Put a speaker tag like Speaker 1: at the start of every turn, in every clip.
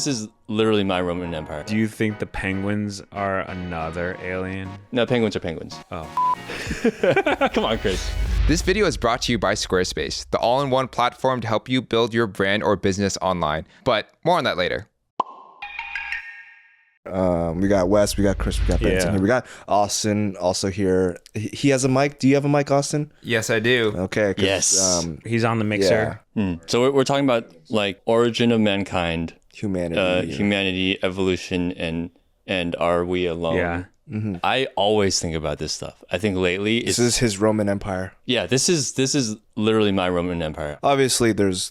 Speaker 1: is literally my Roman Empire.
Speaker 2: Do you think the penguins are another alien?
Speaker 1: No, penguins are penguins.
Speaker 2: Oh.
Speaker 1: Come on, Chris.
Speaker 3: This video is brought to you by Squarespace, the all-in-one platform to help you build your brand or business online. But more on that later.
Speaker 4: We got Wes, we got Chris, we got Benson here. We got Austin also here. He has a mic. Do you have a mic, Austin?
Speaker 3: Yes, I do.
Speaker 4: Okay.
Speaker 1: Yes.
Speaker 2: He's on the mixer.
Speaker 1: So we're talking about like origin of mankind,
Speaker 4: humanity,
Speaker 1: evolution, and are we alone?
Speaker 2: Yeah.
Speaker 4: Mm-hmm.
Speaker 1: I always think about this stuff. I think lately
Speaker 4: this is his Roman Empire.
Speaker 1: Yeah, this is literally my Roman Empire.
Speaker 4: Obviously, there's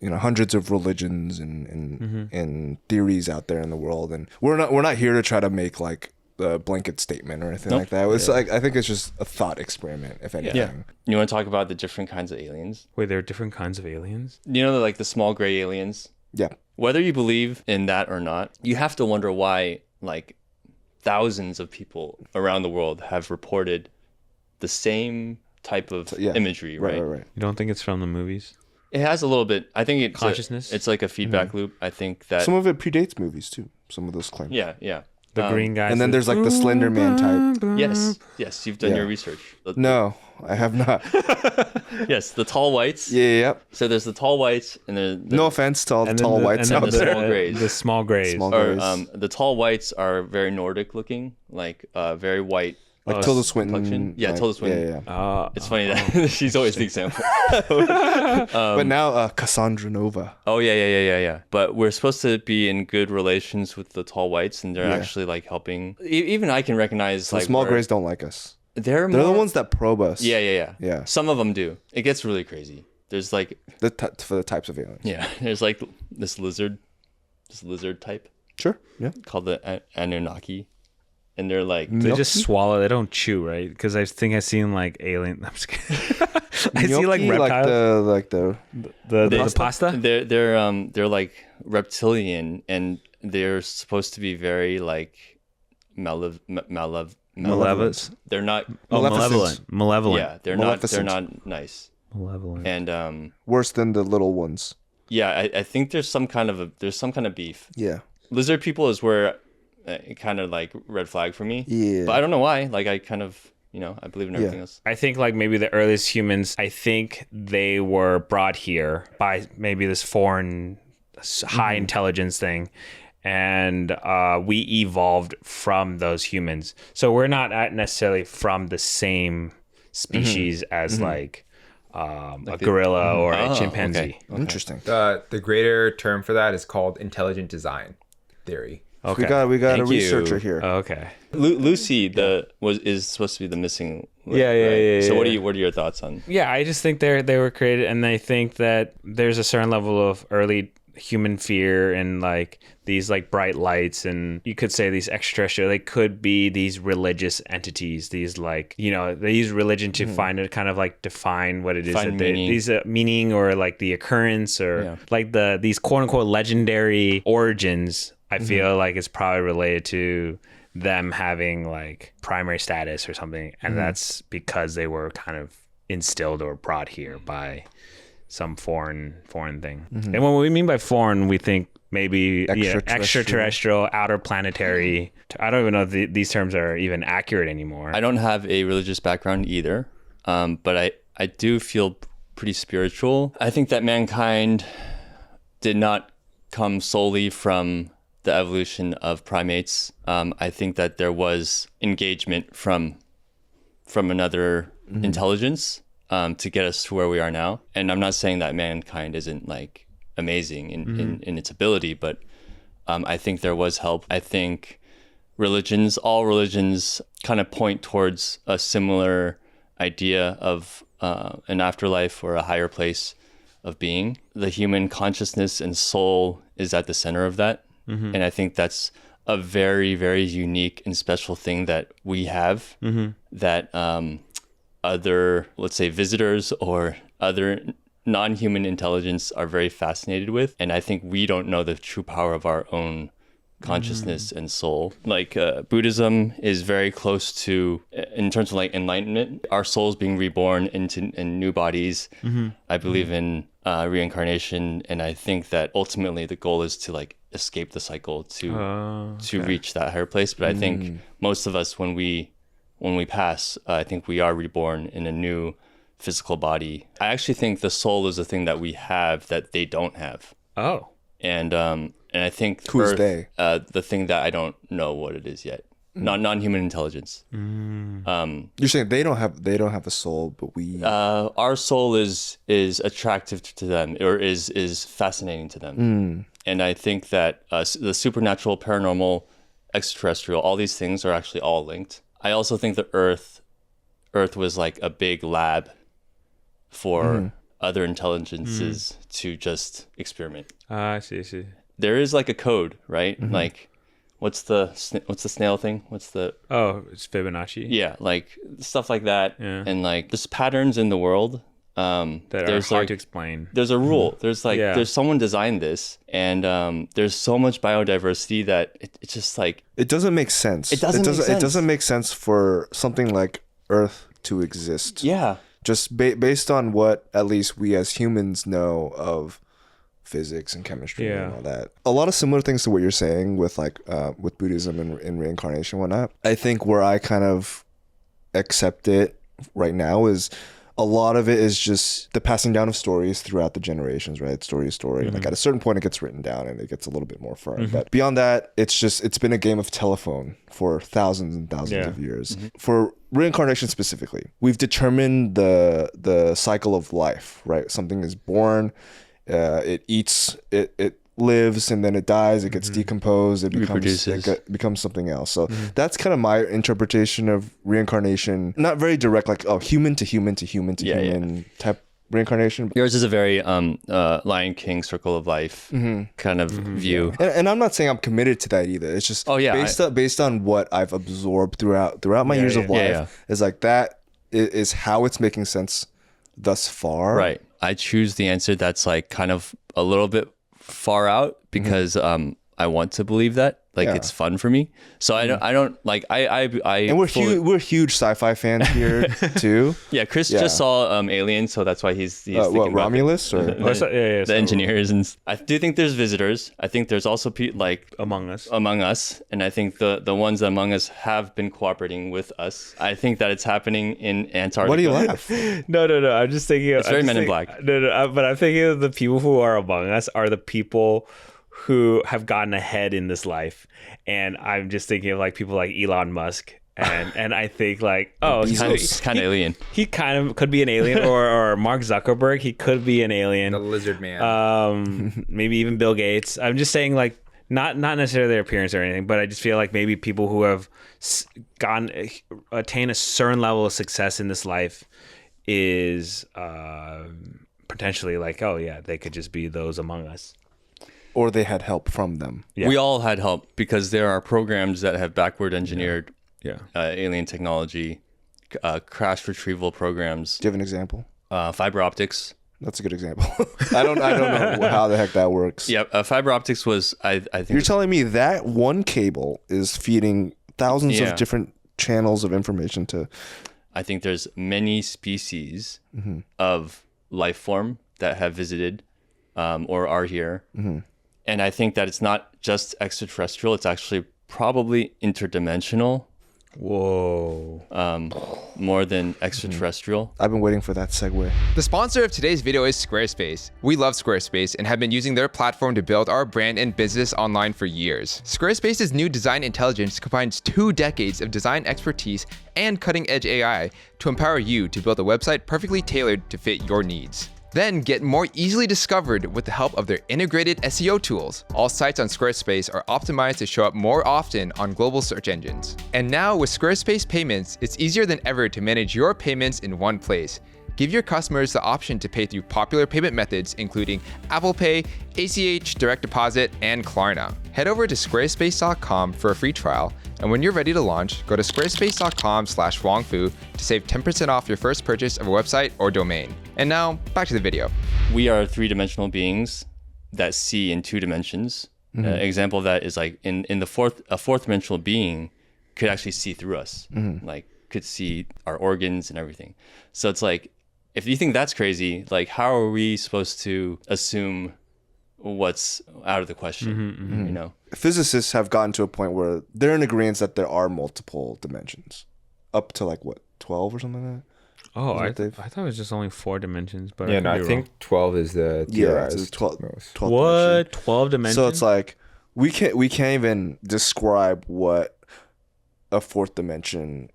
Speaker 4: hundreds of religions and theories out there in the world, and we're not here to try to make like a blanket statement or anything like that. It's like I think it's just a thought experiment, if anything.
Speaker 1: Yeah. You want to talk about the different kinds of aliens?
Speaker 2: Wait, there are different kinds of aliens?
Speaker 1: You know, like the small gray aliens.
Speaker 4: Yeah.
Speaker 1: Whether you believe in that or not, you have to wonder why like thousands of people around the world have reported the same type of imagery, right?
Speaker 4: Right.
Speaker 2: You don't think it's from the movies?
Speaker 1: It has a little bit. I think it's
Speaker 2: consciousness.
Speaker 1: It's like a feedback loop. I think that
Speaker 4: some of it predates movies too. Some of those claims.
Speaker 1: Yeah.
Speaker 2: The green guys.
Speaker 4: And then there's like the Slender Man type.
Speaker 1: Yes. You've done your research.
Speaker 4: No, I have not.
Speaker 1: Yes, the tall whites.
Speaker 4: Yeah.
Speaker 1: So there's the tall whites, and there's
Speaker 4: no offense to all the tall whites
Speaker 1: and
Speaker 4: out
Speaker 1: the
Speaker 4: there.
Speaker 1: small grays.
Speaker 2: The small grays.
Speaker 1: The tall whites are very Nordic looking, like very white.
Speaker 4: Like Tilda Swinton.
Speaker 1: Yeah, Tilda Swinton.
Speaker 4: Yeah.
Speaker 1: It's funny that she's always the example.
Speaker 4: But now Cassandra Nova.
Speaker 1: Oh, yeah. But we're supposed to be in good relations with the tall whites, and they're actually like helping. Even I can recognize
Speaker 4: the
Speaker 1: like
Speaker 4: small grays don't like us.
Speaker 1: They're
Speaker 4: the ones that probe us.
Speaker 1: Yeah. Some of them do. It gets really crazy. There's like
Speaker 4: for the types of aliens.
Speaker 1: Yeah. There's like this lizard type.
Speaker 4: Sure. Yeah.
Speaker 1: Called the Anunnaki. And they're like
Speaker 2: they just swallow. They don't chew, right? Because I think I've seen like alien. I'm just kidding. I see like reptiles,
Speaker 4: like the
Speaker 2: pasta.
Speaker 1: They're like reptilian, and they're supposed to be very like
Speaker 2: malevolent.
Speaker 1: They're not
Speaker 2: malevolent.
Speaker 1: Yeah, they're not nice.
Speaker 2: Malevolent.
Speaker 1: And
Speaker 4: worse than the little ones.
Speaker 1: Yeah, I think there's some kind of beef.
Speaker 4: Yeah,
Speaker 1: lizard people is where. Kind of like red flag for me.
Speaker 4: Yeah.
Speaker 1: But I don't know why. Like I kind of, I believe in everything else.
Speaker 2: I think like maybe the earliest humans, I think they were brought here by maybe this foreign high intelligence thing. And we evolved from those humans. So we're not necessarily from the same species as like a gorilla or a chimpanzee.
Speaker 4: Okay. Interesting.
Speaker 3: The greater term for that is called intelligent design theory.
Speaker 2: Okay.
Speaker 4: We got a researcher here.
Speaker 2: Okay.
Speaker 1: Lucy is supposed to be the missing.
Speaker 2: Yeah.
Speaker 1: So what are your thoughts on?
Speaker 2: Yeah, I just think they were created, and I think that there's a certain level of early human fear and like these like bright lights, and you could say these extraterrestrial. They could be these religious entities. These like they use religion to find it, kind of like define what it is that these meaning or like the occurrence or like these quote unquote legendary origins. I feel like it's probably related to them having like primary status or something. And that's because they were kind of instilled or brought here by some foreign thing. And when we mean by foreign, we think maybe extraterrestrial, outer planetary. I don't even know if these terms are even accurate anymore.
Speaker 1: I don't have a religious background either. But I do feel pretty spiritual. I think that mankind did not come solely from the evolution of primates. I think that there was engagement from another intelligence to get us to where we are now. And I'm not saying that mankind isn't like amazing in its ability, but I think there was help. I think all religions kind of point towards a similar idea of an afterlife or a higher place of being. The human consciousness and soul is at the center of that. And I think that's a very, very unique and special thing that we have that other, let's say, visitors or other non-human intelligence are very fascinated with. And I think we don't know the true power of our own consciousness and soul. Like Buddhism is very close to, in terms of like enlightenment, our souls being reborn in new bodies. I believe in reincarnation, and I think that ultimately the goal is to like escape the cycle to reach that higher place. But I think most of us, when we pass, I think we are reborn in a new physical body. I actually think the soul is a thing that we have that they don't have.
Speaker 2: Oh.
Speaker 1: And I think
Speaker 4: Who's
Speaker 1: Earth,
Speaker 4: they?
Speaker 1: The thing that I don't know what it is yet. Non-human intelligence.
Speaker 4: You're saying they don't have a soul, but we.
Speaker 1: Our soul is attractive to them, or is fascinating to them. And I think that the supernatural, paranormal, extraterrestrial, all these things are actually all linked. I also think that Earth was like a big lab for other intelligences to just experiment.
Speaker 2: I see.
Speaker 1: There is like a code, right? Like, what's the snail thing? What's the
Speaker 2: it's Fibonacci.
Speaker 1: Yeah, like stuff like that.
Speaker 2: Yeah.
Speaker 1: And like there's patterns in the world
Speaker 2: That are
Speaker 1: there's
Speaker 2: hard
Speaker 1: like,
Speaker 2: to explain.
Speaker 1: There's a rule. There's like
Speaker 2: Yeah.
Speaker 1: there's someone designed this, and there's so much biodiversity that it's just like
Speaker 4: It doesn't make sense.
Speaker 1: It doesn't make sense.
Speaker 4: It doesn't make sense for something like Earth to exist.
Speaker 1: yeah.
Speaker 4: Just based on what at least we as humans know of physics and chemistry
Speaker 2: Yeah.
Speaker 4: and all that. A lot of similar things to what you're saying with like with Buddhism and reincarnation and whatnot. I think where I kind of accept it right now is a lot of it is just the passing down of stories throughout the generations, right? Story to story. Like at a certain point it gets written down and it gets a little bit more firm. But beyond that, it's been a game of telephone for thousands and thousands
Speaker 2: Yeah.
Speaker 4: of years. For reincarnation specifically, we've determined the cycle of life, right? Something is born, it eats, it lives, and then it dies, it gets decomposed, it
Speaker 1: Reproduces.
Speaker 4: becomes something else. So that's kind of my interpretation of reincarnation. Not very direct, like human to human to human to
Speaker 1: Yeah,
Speaker 4: human type reincarnation.
Speaker 1: Yours is a very Lion King circle of life kind of view.
Speaker 4: And I'm not saying I'm committed to that either. It's just based on what I've absorbed throughout my years of life. Is like that is how it's making sense thus far.
Speaker 1: Right. I choose the answer that's like kind of a little bit far out because I want to believe that. Like it's fun for me. So I don't like I
Speaker 4: And we're huge sci-fi fans here too.
Speaker 1: Yeah, Chris just saw Alien, so that's why he's thinking
Speaker 4: What,
Speaker 1: about
Speaker 4: Romulus or
Speaker 2: Yeah.
Speaker 1: the engineers, and I do think there's visitors. I think there's also like
Speaker 2: Among Us.
Speaker 1: and I think the ones among us have been cooperating with us. I think that it's happening in Antarctica.
Speaker 4: What do you laugh?
Speaker 2: No. I'm just thinking.
Speaker 1: It's very Men in Black.
Speaker 2: No. But I'm thinking of the people who are among us are the people who have gotten ahead in this life, and I'm just thinking of like people like Elon Musk, and I think like
Speaker 1: He's kind of alien.
Speaker 2: he kind of could be an alien, or Mark Zuckerberg, he could be an alien.
Speaker 3: The lizard man.
Speaker 2: Maybe even Bill Gates. I'm just saying like not necessarily their appearance or anything, but I just feel like maybe people who have attained a certain level of success in this life is potentially like, oh yeah, they could just be those among us.
Speaker 4: Or they had help from them.
Speaker 2: Yeah.
Speaker 1: We all had help because there are programs that have backward engineered
Speaker 2: Yeah.
Speaker 1: alien technology, crash retrieval programs,
Speaker 4: Do you have an example?
Speaker 1: fiber optics.
Speaker 4: That's a good example. I don't know how the heck that works.
Speaker 1: Yeah, fiber optics was I think
Speaker 4: You're telling me that one cable is feeding thousands of different channels of information to.
Speaker 1: I think there's many species of life form that have visited or are here. And I think that it's not just extraterrestrial, it's actually probably interdimensional
Speaker 2: Whoa.
Speaker 1: more than extraterrestrial.
Speaker 4: I've been waiting for that segue.
Speaker 3: The sponsor of today's video is Squarespace. We love Squarespace and have been using their platform to build our brand and business online for years. Squarespace's new design intelligence combines 2 decades of design expertise and cutting-edge AI to empower you to build a website perfectly tailored to fit your needs. Then get more easily discovered with the help of their integrated SEO tools. All sites on Squarespace are optimized to show up more often on global search engines. And now with Squarespace Payments, it's easier than ever to manage your payments in one place. Give your customers the option to pay through popular payment methods including Apple Pay, ACH, Direct Deposit, and Klarna. Head over to squarespace.com for a free trial, and when you're ready to launch, go to squarespace.com/wongfu to save 10% off your first purchase of a website or domain. And now, back to the video.
Speaker 1: We are 3-dimensional beings that see in 2 dimensions. Example of that is like in the a fourth dimensional being could actually see through us, like could see our organs and everything. So it's like, if you think that's crazy, like how are we supposed to assume what's out of the question. You know,
Speaker 4: Physicists have gotten to a point where they're in agreement that there are multiple dimensions, up to like what 12 or something like that.
Speaker 2: Oh, I
Speaker 4: what they've-
Speaker 2: thought it was just only 4 dimensions, but
Speaker 3: Yeah,
Speaker 2: could
Speaker 3: no, I
Speaker 2: be
Speaker 3: think
Speaker 2: wrong.
Speaker 3: 12 is the
Speaker 4: Yeah, it's
Speaker 3: theorized
Speaker 4: 12
Speaker 3: most.
Speaker 4: 12
Speaker 2: What
Speaker 4: dimension.
Speaker 2: 12 dimensions?
Speaker 4: So it's like we can't even describe what a fourth dimension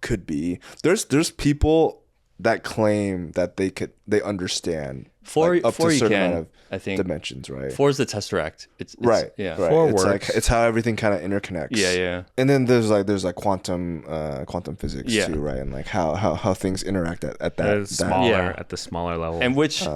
Speaker 4: could be. There's people that claim that they understand
Speaker 1: four
Speaker 4: like, up to
Speaker 1: four
Speaker 4: a
Speaker 1: you
Speaker 4: certain
Speaker 1: can.
Speaker 4: amount of
Speaker 1: I think
Speaker 4: dimensions, right?
Speaker 1: 4 is the tesseract. It's
Speaker 4: Right.
Speaker 1: Yeah.
Speaker 4: Right.
Speaker 2: 4
Speaker 4: it's
Speaker 2: works.
Speaker 4: like it's how everything kind of interconnects.
Speaker 1: Yeah.
Speaker 4: And then there's like quantum physics
Speaker 1: Yeah.
Speaker 4: too, right? And like how things interact at that
Speaker 2: smaller
Speaker 1: Yeah.
Speaker 2: at the smaller level.
Speaker 1: And which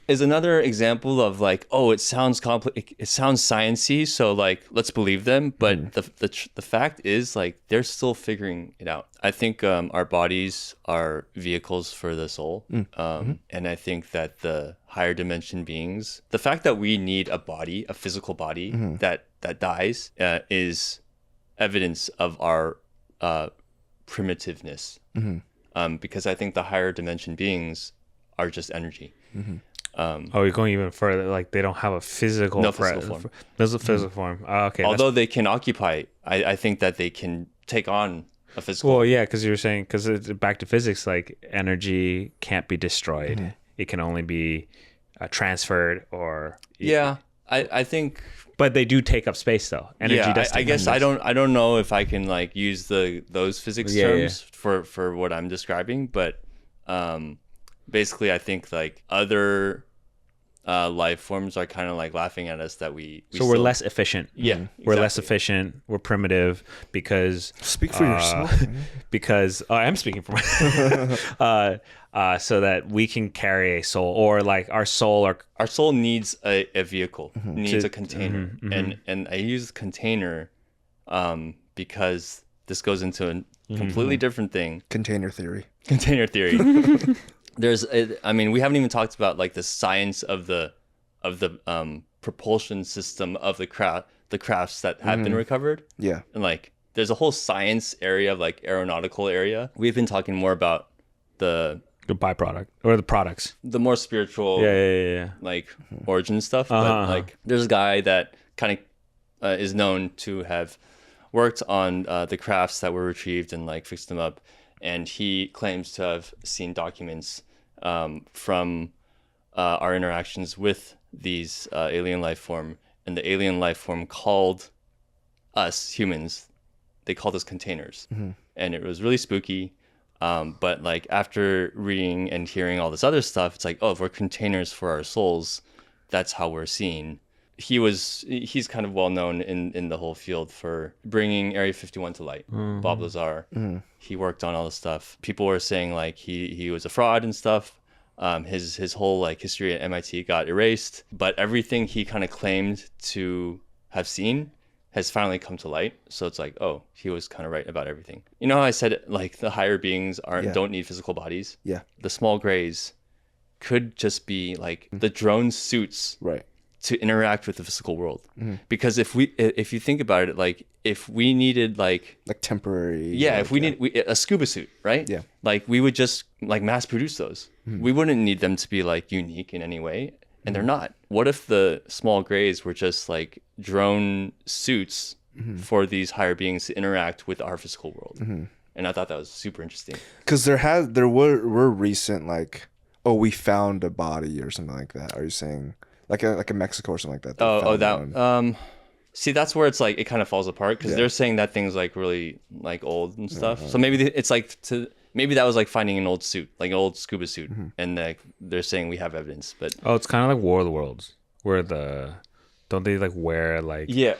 Speaker 1: is another example of like, oh, it sounds it sounds sciencey, so like let's believe them. But the fact is like they're still figuring it out. I think our bodies are vehicles for the soul, and I think that the higher dimension beings, the fact that we need a body, a physical body that dies, is evidence of our primitiveness. Because I think the higher dimension beings are just energy.
Speaker 2: oh, you're going even further. Like they don't have a physical
Speaker 1: No physical form.
Speaker 2: There's a physical form. Oh, okay.
Speaker 1: Although they can occupy, I think that they can take on a physical.
Speaker 2: well, yeah, because you were saying because back to physics, like energy can't be destroyed. It can only be transferred or
Speaker 1: Yeah, I think.
Speaker 2: But they do take up space though. Energy
Speaker 1: Yeah,
Speaker 2: does.
Speaker 1: I
Speaker 2: take
Speaker 1: guess
Speaker 2: up
Speaker 1: I
Speaker 2: space.
Speaker 1: don't know if I can like use those physics
Speaker 2: Yeah,
Speaker 1: terms for what I'm describing, but basically I think like other life forms are kind of like laughing at us that we
Speaker 2: So we're
Speaker 1: still-
Speaker 2: less efficient.
Speaker 1: Yeah,
Speaker 2: We're less
Speaker 1: exactly.
Speaker 2: efficient. We're primitive because
Speaker 4: Speak for yourself. man.
Speaker 2: because I am speaking for myself. So that we can carry a soul, or like our soul, or
Speaker 1: Our soul needs a vehicle, needs
Speaker 2: To-
Speaker 1: a container, and I use container because this goes into a completely different thing.
Speaker 4: Container theory.
Speaker 1: Container theory. I mean, we haven't even talked about like the science of the propulsion system of the crafts that have been recovered,
Speaker 4: Yeah.
Speaker 1: and like there's a whole science area of like aeronautical area. We've been talking more about the
Speaker 2: byproduct or the products.
Speaker 1: more spiritual
Speaker 2: Yeah.
Speaker 1: like origin stuff, but like there's a guy that kind of is known to have worked on the crafts that were retrieved and like fixed them up, and he claims to have seen documents from our interactions with these alien life form, and the alien life form called us humans, they called us containers, and it was really spooky. But like after reading and hearing all this other stuff, it's like, oh, if we're containers for our souls, that's how we're seen. He's kind of well known in the whole field for bringing Area 51 to light. Bob Lazar, he worked on all this stuff. People were saying like he was a fraud and stuff. His whole like history at MIT got erased, but everything he kind of claimed to have seen has finally come to light. So it's like, oh, he was kind of right about everything. You know how I said like the higher beings don't need physical bodies?
Speaker 4: Yeah.
Speaker 1: The small grays could just be like the drone suits
Speaker 4: Right.
Speaker 1: to interact with the physical world. Because if you think about it, like if we needed like
Speaker 4: Temporary.
Speaker 1: if we need a scuba suit, right?
Speaker 4: Yeah.
Speaker 1: Like we would just like mass produce those. We wouldn't need them to be like unique in any way, and they're not. What if the small grays were just like drone suits for these higher beings to interact with our physical world? And I thought that was super interesting.
Speaker 4: Because there were recent like, oh, we found a body or something like that. Are you saying like in Mexico or something like that? they found one?
Speaker 1: See, that's where it's like it kind of falls apart because they're saying that thing's like really like old and stuff. So maybe it's like maybe that was like finding an old suit, like an old scuba suit, and like they're saying we have evidence. But
Speaker 2: Oh, it's kind of like War of the Worlds, where don't they like wear like
Speaker 1: yeah,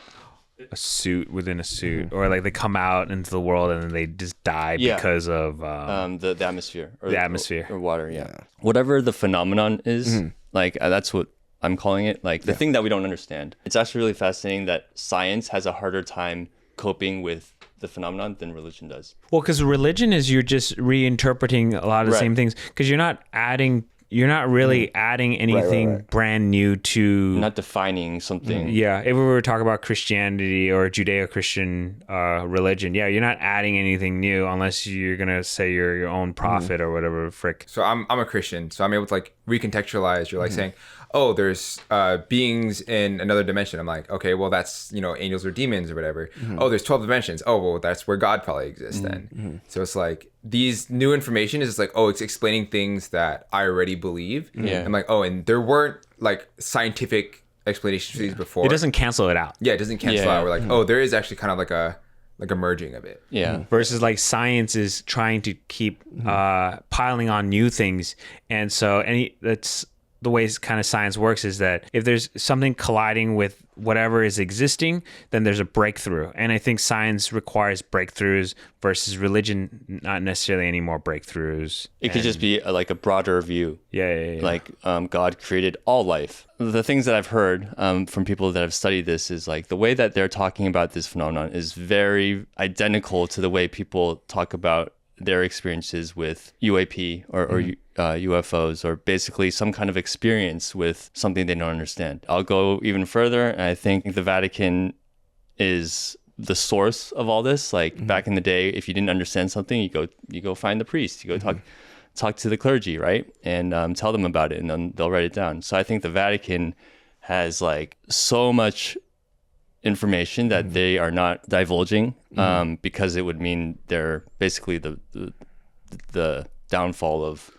Speaker 2: a suit within a suit, or like they come out into the world and then they just die
Speaker 1: Yeah.
Speaker 2: because of
Speaker 1: the atmosphere or
Speaker 2: the atmosphere.
Speaker 1: or water, whatever the phenomenon is, like that's what I'm calling it, like the thing that we don't understand. It's actually really fascinating that science has a harder time coping with the phenomenon than religion does.
Speaker 2: Well, because religion is you're just reinterpreting a lot of the
Speaker 1: Right.
Speaker 2: same things, because you're not really adding anything
Speaker 4: right.
Speaker 2: brand new to.
Speaker 1: Not defining something.
Speaker 2: Yeah, if we were talking about Christianity or Judeo-Christian religion, you're not adding anything new unless you're gonna say you're your own prophet or whatever frick.
Speaker 3: So I'm a Christian, so I'm able to like recontextualized. You're like saying, oh, there's beings in another dimension. I'm like, okay, well, that's, angels or demons or whatever. Oh, there's 12 dimensions. Oh, well, that's where God probably exists then. So it's like these new information is like, oh, it's explaining things that I already believe.
Speaker 1: Yeah.
Speaker 3: I'm like, oh, and there weren't like scientific explanations for these before.
Speaker 2: It doesn't cancel it out.
Speaker 3: Yeah, it doesn't cancel out. We're like, oh, there is actually kind of like a merging of it.
Speaker 1: Yeah.
Speaker 2: Versus like science is trying to keep piling on new things. And so that's the way kind of science works, is that if there's something colliding with whatever is existing, then there's a breakthrough. And I think science requires breakthroughs versus religion, not necessarily any more breakthroughs.
Speaker 1: It could just be like a broader view.
Speaker 2: Yeah.
Speaker 1: Like God created all life. The things that I've heard from people that have studied this is like the way that they're talking about this phenomenon is very identical to the way people talk about their experiences with UAP or UFOs, or basically some kind of experience with something they don't understand. I'll go even further, and I think the Vatican is the source of all this. Like back in the day, if you didn't understand something, you go find the priest, you go talk to the clergy, right, and tell them about it, and then they'll write it down. So I think the Vatican has like so much information that they are not divulging because it would mean they're basically the downfall of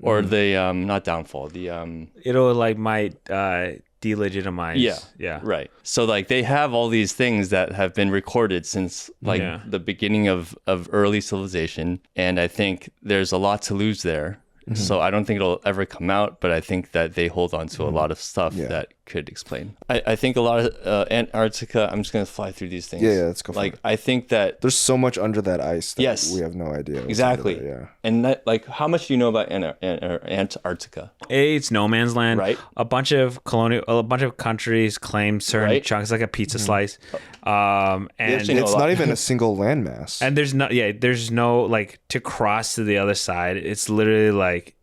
Speaker 1: or the not downfall, the
Speaker 2: It'll like might delegitimize. Yeah.
Speaker 1: Right. So like they have all these things that have been recorded since like the beginning of early civilization, and I think there's a lot to lose there. So I don't think it'll ever come out, but I think that they hold on to a lot of stuff that could explain. I think a lot of Antarctica, I'm just going to fly through these things.
Speaker 4: Yeah, let's go for it.
Speaker 1: I think that
Speaker 4: There's so much under that ice that we have no idea. what's
Speaker 1: exactly.
Speaker 4: under there, yeah.
Speaker 1: And that, like, how much do you know about Antarctica?
Speaker 2: It's no man's land.
Speaker 1: Right.
Speaker 2: A bunch of countries claim certain chunks, like a pizza slice. And
Speaker 1: actually know
Speaker 4: It's not even a single landmass.
Speaker 2: And there's no like to cross to the other side. It's literally like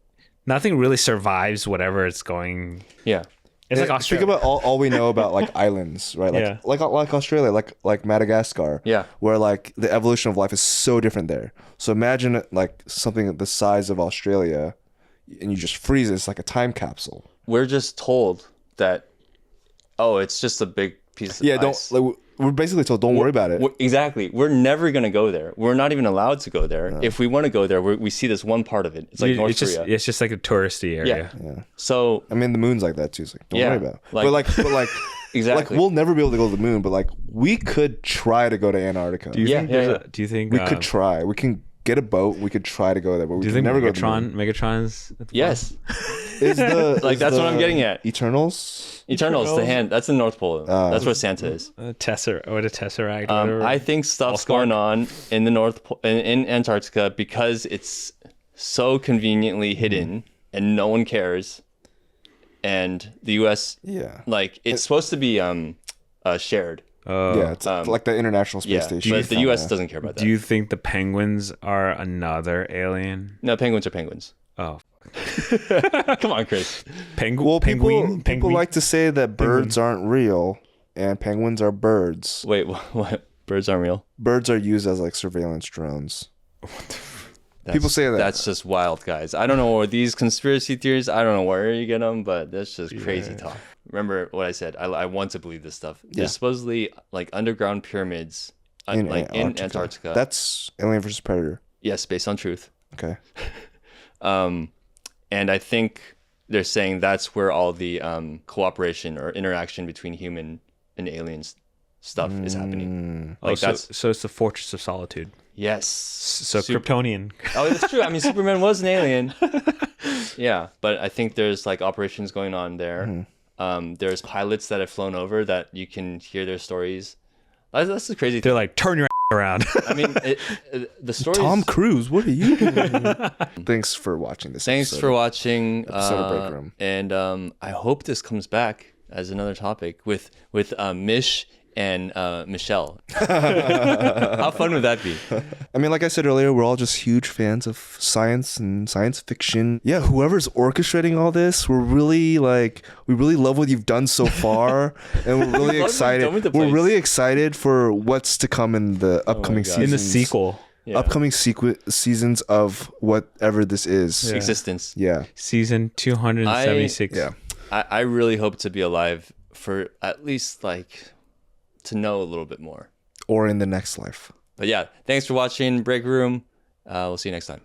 Speaker 2: nothing really survives whatever it's going.
Speaker 1: Yeah.
Speaker 2: It's like Australia.
Speaker 4: Think about all we know about like islands, right? Like like Australia, like Madagascar.
Speaker 1: Yeah.
Speaker 4: Where like the evolution of life is so different there. So imagine like something the size of Australia, and you just freeze it. It's like a time capsule.
Speaker 1: We're just told that, oh, it's just a big piece of ice.
Speaker 4: We're basically told, don't worry about it.
Speaker 1: Exactly. We're never going to go there. We're not even allowed to go there. If we want to go there, we see this one part of it. It's like North Korea.
Speaker 2: It's just like a touristy area.
Speaker 1: Yeah. So
Speaker 4: I mean, the moon's like that too. It's like, don't worry about it. But like
Speaker 1: exactly.
Speaker 4: like we'll never be able to go to the moon, but like we could try to go to Antarctica.
Speaker 2: Do you think
Speaker 4: we could try? We can get a boat. We could try to go there, but we can never go to the moon.
Speaker 2: Megatron's
Speaker 1: yes.
Speaker 4: Is the
Speaker 1: like that's what I'm getting at.
Speaker 4: Eternals,
Speaker 1: the hand. That's the North Pole. That's where Santa is.
Speaker 2: Tesseract.
Speaker 1: I think stuff's going on in the North Pole, in Antarctica, because it's so conveniently hidden and no one cares. And the U.S. like it's supposed to be shared.
Speaker 4: It's like the International Space Station.
Speaker 1: But the U.S. doesn't care about that.
Speaker 2: Do you think the penguins are another alien?
Speaker 1: No, penguins are penguins.
Speaker 2: Oh.
Speaker 1: Come on, Chris.
Speaker 4: People like to say that birds aren't real and penguins are birds.
Speaker 1: Wait, what? Birds aren't real?
Speaker 4: Birds are used as like surveillance drones. People say that.
Speaker 1: That's just wild, guys. I don't know what these conspiracy theories, I don't know where you get them, but that's just crazy talk. Remember what I said. I want to believe this stuff. There's supposedly like underground pyramids in Antarctica.
Speaker 4: That's Alien vs. Predator.
Speaker 1: Yes, based on truth.
Speaker 4: Okay.
Speaker 1: And I think they're saying that's where all the cooperation or interaction between human and aliens stuff is happening. Like
Speaker 2: so it's the Fortress of Solitude.
Speaker 1: Yes.
Speaker 2: So Kryptonian.
Speaker 1: Oh, that's true. I mean, Superman was an alien. Yeah, but I think there's like operations going on there. There's pilots that have flown over that you can hear their stories. That's the crazy thing.
Speaker 2: They're like, turn your around.
Speaker 1: I mean, the story.
Speaker 4: Tom Cruise, what are you doing? Thanks for watching this.
Speaker 1: Thanks for watching.
Speaker 4: Episode of Break Room.
Speaker 1: And I hope this comes back as another topic with Mish and Michelle. How fun would that be?
Speaker 4: I mean, like I said earlier, we're all just huge fans of science and science fiction. Yeah, whoever's orchestrating all this, we really love what you've done so far, and we're really excited. We're really excited for what's to come in the upcoming seasons.
Speaker 2: In the sequel.
Speaker 4: upcoming seasons of whatever this is.
Speaker 1: Existence.
Speaker 4: Yeah.
Speaker 2: Season 276.
Speaker 4: Yeah.
Speaker 1: I really hope to be alive for at least like to know a little bit more.
Speaker 4: Or in the next life.
Speaker 1: But yeah, thanks for watching Break Room. We'll see you next time.